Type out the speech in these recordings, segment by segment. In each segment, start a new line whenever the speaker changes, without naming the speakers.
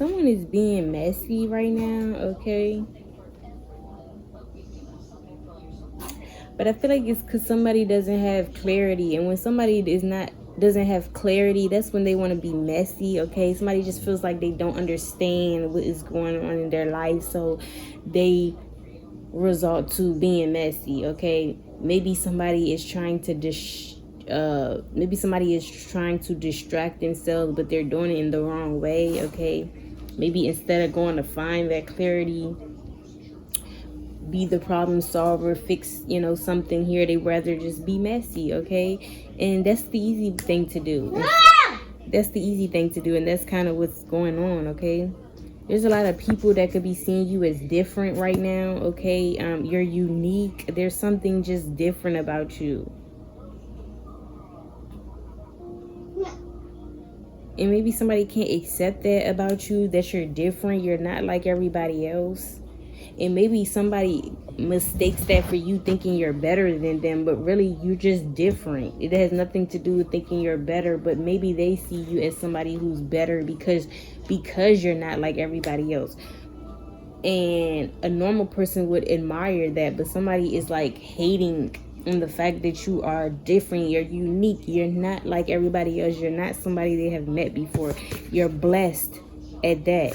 someone is being messy right now, okay? But I feel like it's because somebody doesn't have clarity. And when somebody doesn't have clarity, that's when they want to be messy, okay? Somebody just feels like they don't understand what is going on in their life, so they resort to being messy, okay? Maybe somebody is trying to distract themselves, but they're doing it in the wrong way, okay? Maybe instead of going to find that clarity, be the problem solver, fix, something here, they rather just be messy, okay? And that's the easy thing to do. That's the easy thing to do, and that's kind of what's going on, okay? There's a lot of people that could be seeing you as different right now, okay? You're unique. There's something just different about you. And maybe somebody can't accept that about you, that you're different, you're not like everybody else. And maybe somebody mistakes that for you thinking you're better than them, but really you're just different. It has nothing to do with thinking you're better, but maybe they see you as somebody who's better because you're not like everybody else. And a normal person would admire that, but somebody is like hating on the fact that you are different, you're unique, you're not like everybody else, you're not somebody they have met before, you're blessed at that,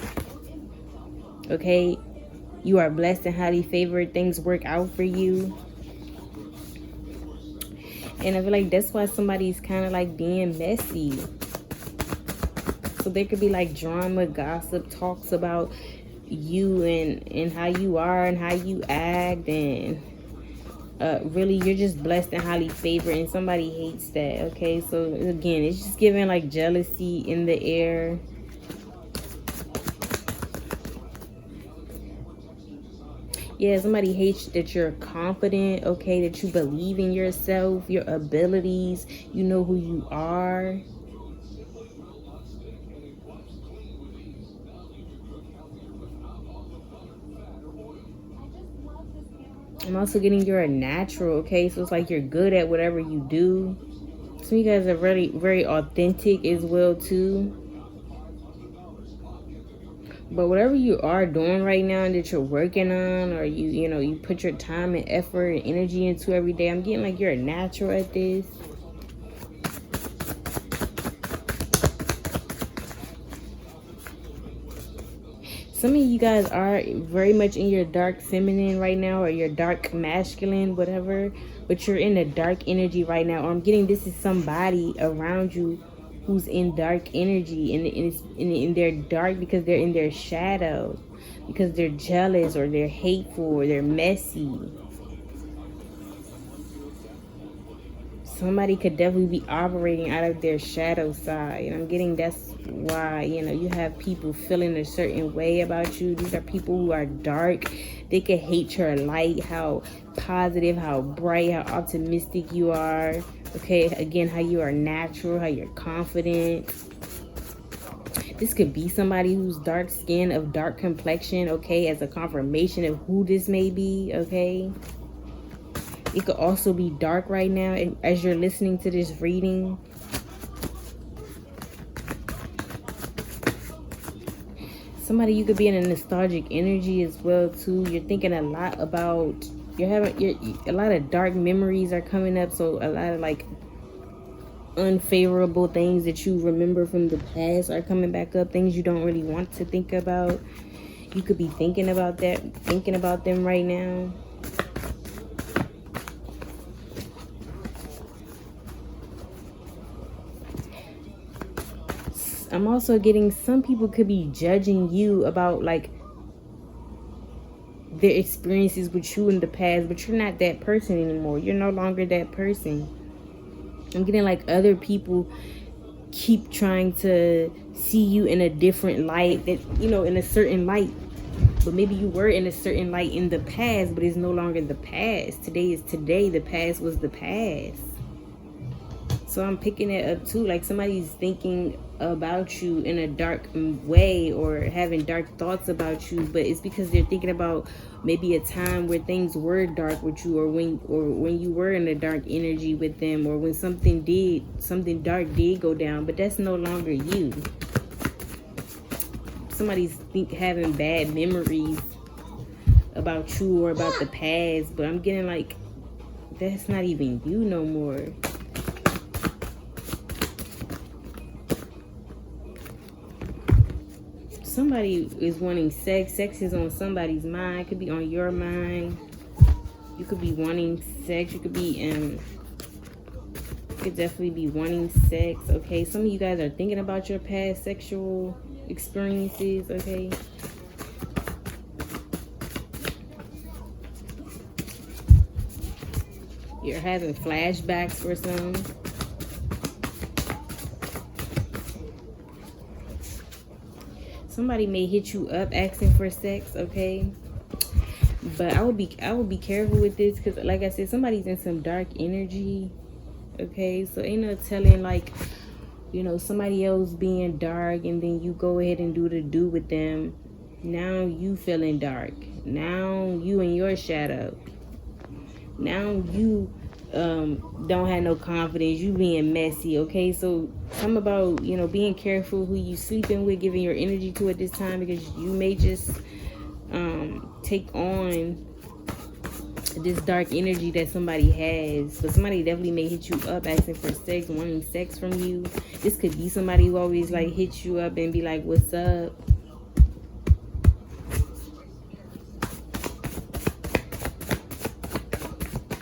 okay? You are blessed and highly favored. Things work out for you. And I feel like that's why somebody's kind of like being messy. So there could be like drama, gossip, talks about you and how you are and how you act. And really, you're just blessed and highly favored. And somebody hates that, okay? So again, it's just giving like jealousy in the air. Yeah, somebody hates that you're confident, okay, that you believe in yourself, your abilities, you know who you are. I'm also getting you're a natural, okay? So it's like you're good at whatever you do. Some of you guys are very, very authentic as well, too. But whatever you are doing right now that you're working on, or you put your time and effort and energy into every day, I'm getting like you're a natural at this. Some of you guys are very much in your dark feminine right now, or your dark masculine, whatever. But you're in a dark energy right now. Or I'm getting this is somebody around you who's in dark energy, and they're dark because they're in their shadow, because they're jealous or they're hateful or they're messy. Somebody could definitely be operating out of their shadow side, and I'm getting that's why you have people feeling a certain way about you. These are people who are dark. They could hate your light, how positive, how bright, how optimistic you are. Okay, again, how you are natural, how you're confident. This could be somebody who's dark skin, of dark complexion, okay, as a confirmation of who this may be, okay? It could also be dark right now as you're listening to this reading. Somebody, you could be in a nostalgic energy as well, too. You're thinking a lot about, a lot of dark memories are coming up, so a lot of like unfavorable things that you remember from the past are coming back up, things you don't really want to think about. You could be thinking about them right now. I'm also getting some people could be judging you about like their experiences with you in the past, but you're not that person anymore. You're no longer that person. I'm getting like other people keep trying to see you in a different light, that in a certain light, but maybe you were in a certain light in the past, but it's no longer the past. Today is today. The past was the past. So I'm picking it up too, like somebody's thinking about you in a dark way or having dark thoughts about you, but it's because they're thinking about maybe a time where things were dark with you, or when you were in a dark energy with them, or when something dark did go down, but that's no longer you. somebody's having bad memories about you or about the past, but I'm getting like that's not even you no more. Somebody is wanting sex. Sex is on somebody's mind. It could be on your mind. You could be wanting sex. You could definitely be wanting sex. Okay, some of you guys are thinking about your past sexual experiences. Okay. You're having flashbacks for some. Somebody may hit you up asking for sex, okay? But I would be careful with this, because like I said, somebody's in some dark energy, okay? So ain't no telling, like, you know, somebody else being dark and then you go ahead and do with them. Now you feeling dark. Now you in your shadow. Now you don't have no confidence. You being messy, okay? So something about, you know, being careful who you sleeping with, giving your energy to at this time, because you may just take on this dark energy that somebody has. But somebody definitely may hit you up asking for sex, wanting sex from you. This could be somebody who always like hits you up and be like, what's up?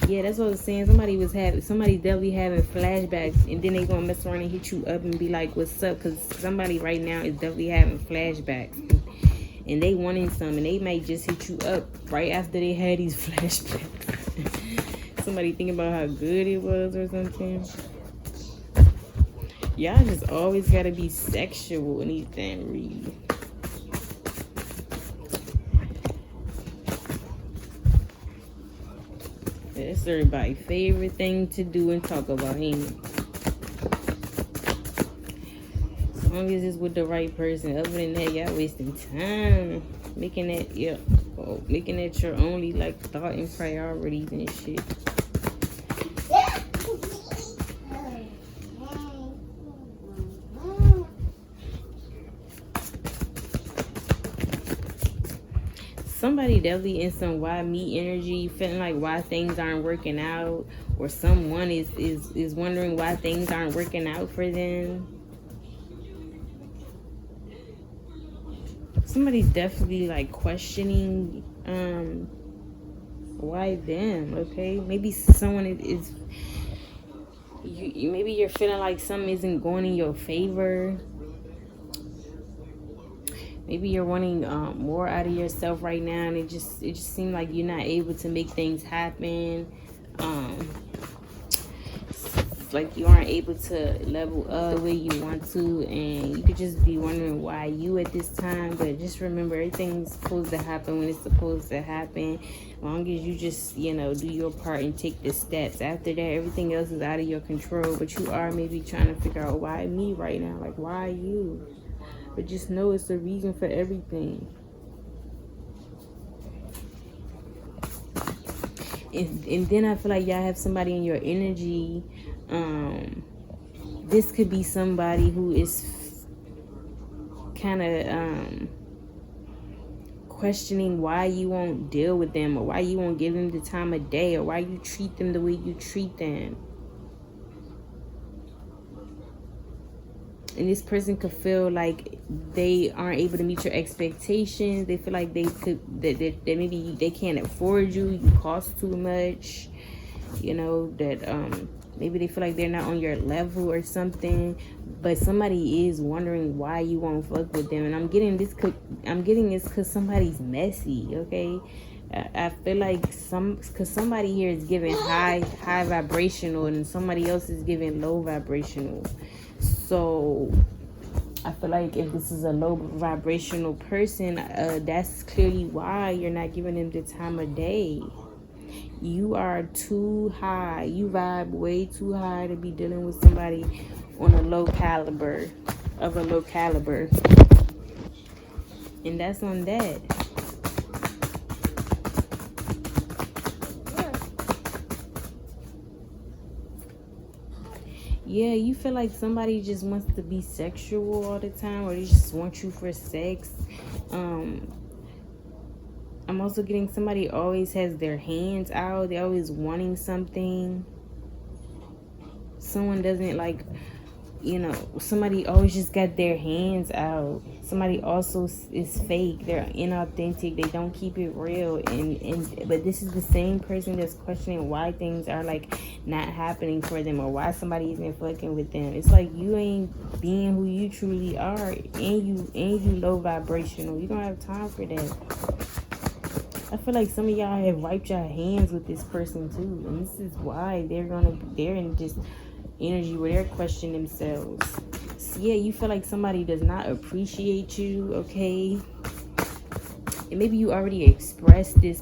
Yeah, that's what I was saying. Somebody definitely having flashbacks, and then they gonna mess around and hit you up and be like, what's up? Because somebody right now is definitely having flashbacks, and they wanting some, and they might just hit you up right after they had these flashbacks. Somebody thinking about how good it was or something. Y'all just always gotta be sexual in these damn reads. That's everybody's favorite thing to do and talk about, ain't it? As long as it's with the right person. Other than that, y'all wasting time making that your only like thought and priorities and shit. Somebody definitely in some why me energy, feeling like why things aren't working out, or someone is wondering why things aren't working out for them. Somebody's definitely like questioning why them, okay? Maybe someone is maybe you're feeling like something isn't going in your favor. Maybe you're wanting more out of yourself right now, and it just seems like you're not able to make things happen. It's like you aren't able to level up the way you want to, and you could just be wondering why you at this time. But just remember, everything's supposed to happen when it's supposed to happen. As long as you just, you know, do your part and take the steps. After that, everything else is out of your control. But you are maybe trying to figure out, why me right now? Like, why you? But just know it's a reason for everything. And then I feel like y'all have somebody in your energy. This could be somebody who is kind of questioning why you won't deal with them, or why you won't give them the time of day, or why you treat them the way you treat them. And this person could feel like they aren't able to meet your expectations. They feel like that maybe they can't afford you. You cost too much. You know, that maybe they feel like they're not on your level or something. But somebody is wondering why you won't fuck with them. And I'm getting this because somebody's messy, okay? I feel like because somebody here is giving high vibrational, and somebody else is giving low vibrational. So I feel like if this is a low vibrational person, that's clearly why you're not giving them the time of day. You are too high. You vibe way too high to be dealing with somebody on a low caliber. And that's on that. Yeah, you feel like somebody just wants to be sexual all the time, or they just want you for sex. um I'm also getting somebody always has their hands out. They're always wanting something. Someone doesn't like, somebody always just got their hands out. Somebody also is fake. They're inauthentic. They don't keep it real. And but this is the same person that's questioning why things are like not happening for them, or why somebody isn't fucking with them. It's like you ain't being who you truly are, and you low vibrational. You don't have time for that. I feel like some of y'all have wiped your hands with this person too, and this is why they're in just energy where they're questioning themselves. So yeah, you feel like somebody does not appreciate you, okay? And maybe you already expressed to this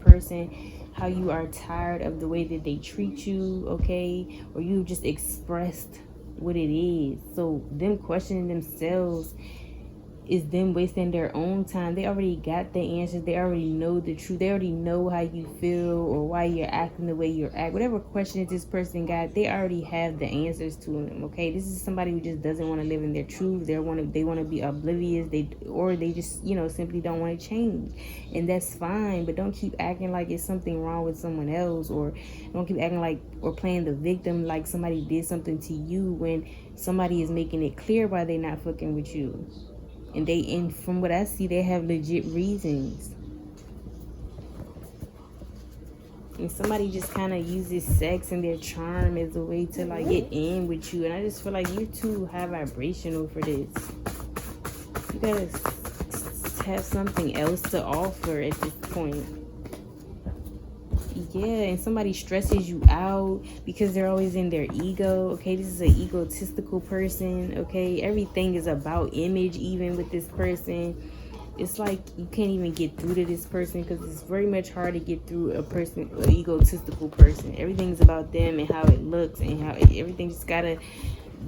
person how you are tired of the way that they treat you, okay? Or you just expressed what it is. So them questioning themselves is them wasting their own time. They already got the answers. They already know the truth. They already know how you feel or why you're acting the way you're acting. Whatever questions this person got, they already have the answers to them. Okay, this is somebody who just doesn't want to live in their truth. They want to be oblivious. They just simply don't want to change, and that's fine. But don't keep acting like it's something wrong with someone else, or don't keep acting like or playing the victim like somebody did something to you when somebody is making it clear why they're not fucking with you. And from what I see, they have legit reasons. And somebody just kind of uses sex and their charm as a way to like get in with you. And I just feel like you're too high vibrational for this. You gotta have something else to offer at this point. Yeah, and somebody stresses you out because they're always in their ego. Okay, this is an egotistical person. Okay, everything is about image. Even with this person, it's like you can't even get through to this person because it's very much hard to get through an egotistical person. Everything's about them and how it looks and how everything just gotta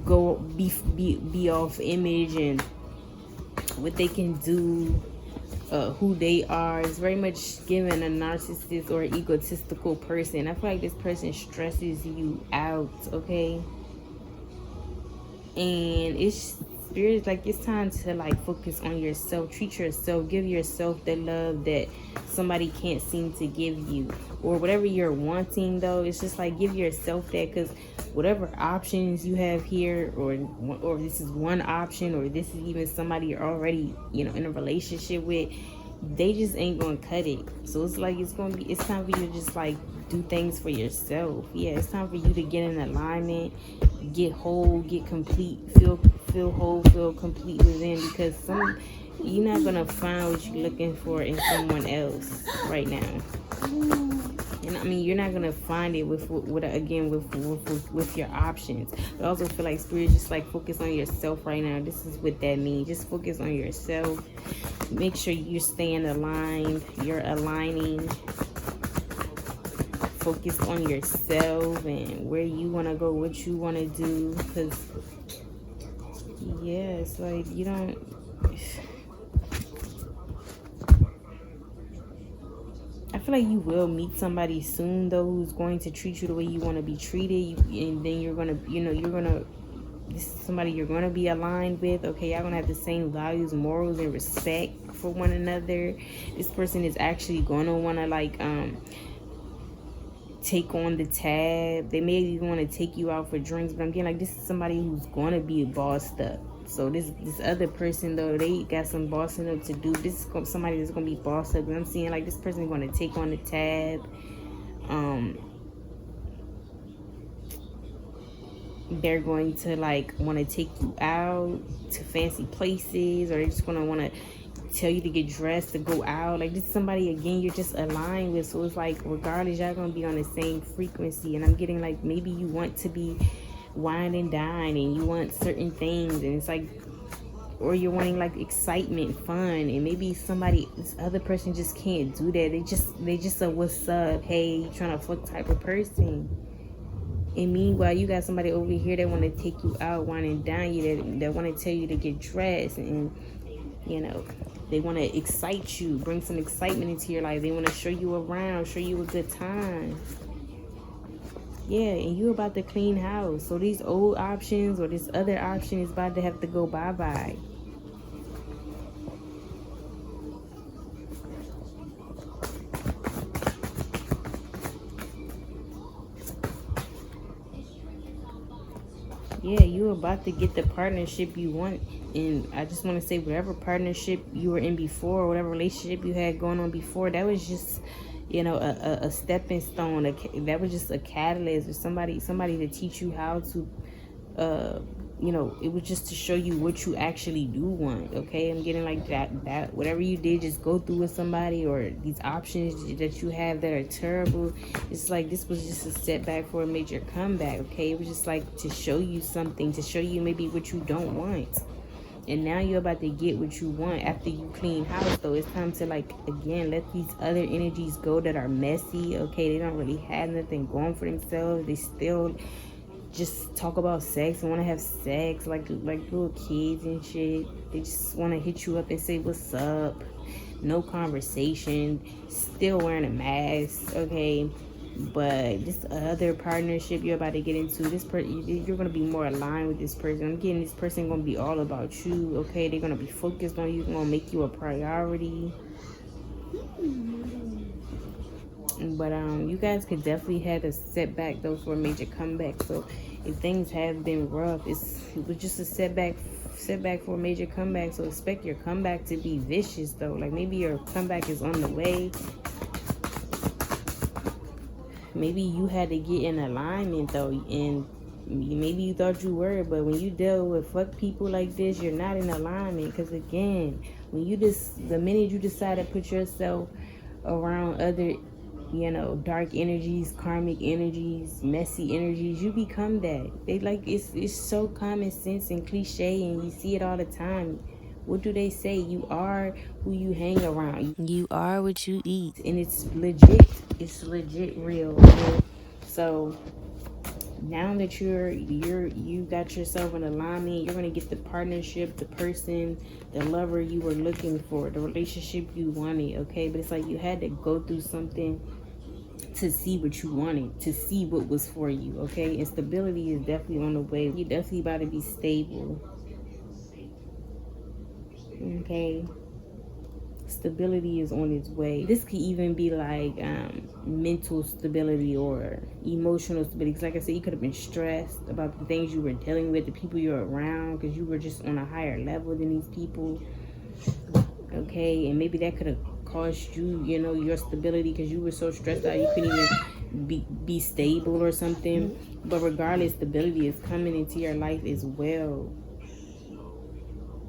go be off image and what they can do. Who they are is very much given a narcissist or egotistical person. I feel like this person stresses you out, okay? And it's spirit like it's time to like focus on yourself, treat yourself, give yourself the love that somebody can't seem to give you, or whatever you're wanting. Though it's just like give yourself that, because whatever options you have here, or this is one option, or this is even somebody you're already in a relationship with, they just ain't gonna cut it. So it's like it's time for you to just like do things for yourself. Yeah, it's time for you to get in alignment, get whole, get complete, feel whole, feel complete within, because you're not gonna find what you're looking for in someone else right now. And I mean, you're not gonna find it with your options. But I also feel like spirit just like focus on yourself right now. This is what that means. Just focus on yourself. Make sure you're staying aligned. You're aligning. Focus on yourself and where you want to go, what you want to do. Because yeah, it's like you don't. I feel like you will meet somebody soon though who's going to treat you the way you want to be treated, and then this is somebody you're gonna be aligned with. Okay, y'all gonna have the same values, morals, and respect for one another. This person is actually gonna wanna like take on the tab. They may even want to take you out for drinks, but I'm getting like this is somebody who's gonna be bossed up. So this other person though, they got some bossing up to do. This is somebody that's gonna be bossed up. And I'm seeing like this person is gonna take on the tab. They're going to like want to take you out to fancy places, or they're just gonna want to tell you to get dressed to go out. Like this is somebody again you're just aligned with. So it's like regardless, y'all gonna be on the same frequency. And I'm getting like maybe you want to be wine and dine and you want certain things, and it's like, or you're wanting like excitement, fun, and maybe this other person just can't do that. They just a what's up, hey, you trying to fuck type of person. And meanwhile, you got somebody over here that want to take you out, wine and dine you, that want to tell you to get dressed, and they want to excite you, bring some excitement into your life. They want to show you around, show you a good time. Yeah, and you about to clean house. So these old options or this other option is about to have to go bye-bye. Yeah, you're about to get the partnership you want. And I just want to say, whatever partnership you were in before, whatever relationship you had going on before, that was just, a stepping stone. That was just a catalyst, or somebody to teach you how to, uh, it was just to show you what you actually do want. Okay, I'm getting like that whatever you did, just go through with somebody, or these options that you have that are terrible. It's like this was just a setback for a major comeback. Okay, it was just like to show you something, to show you maybe what you don't want. And now you're about to get what you want after you clean house. Though it's time to, like, again, let these other energies go that are messy. Okay, they don't really have nothing going for themselves. They still just talk about sex and want to have sex like little kids and shit. They just want to hit you up and say what's up. No conversation. Still wearing a mask. Okay, but this other partnership you're about to get into, you're gonna be more aligned with this person. I'm getting this person gonna be all about you. Okay, they're gonna be focused on you. They're gonna make you a priority. But you guys could definitely have a setback though for a major comeback. So if things have been rough, it was just a setback for a major comeback. So expect your comeback to be vicious though. Like maybe your comeback is on the way. Maybe you had to get in alignment though, and maybe you thought you were, but when you deal with fuck people like this, you're not in alignment. Because again, the minute you decide to put yourself around other, dark energies, karmic energies, messy energies, you become that. It's so common sense and cliche, and you see it all the time. What do they say? You are who you hang around. You are what you eat, and it's legit. It's legit real. Okay? So now that you got yourself in alignment, you're gonna get the partnership, the person, the lover you were looking for, the relationship you wanted. Okay, but it's like you had to go through something to see what you wanted, to see what was for you. Okay, and stability is definitely on the way. You definitely about to be stable. Okay, stability is on its way. This could even be like mental stability or emotional stability. Because like I said, you could have been stressed about the things you were dealing with, the people you're around, because you were just on a higher level than these people. Okay, and maybe that could have caused you, your stability, because you were so stressed out you couldn't even be stable or something. But regardless, stability is coming into your life as well,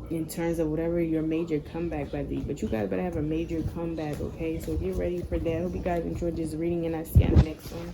in terms of whatever your major comeback might be. But you guys better have a major comeback. Okay, so get ready for that. I hope you guys enjoyed this reading, and I'll see you on the next one.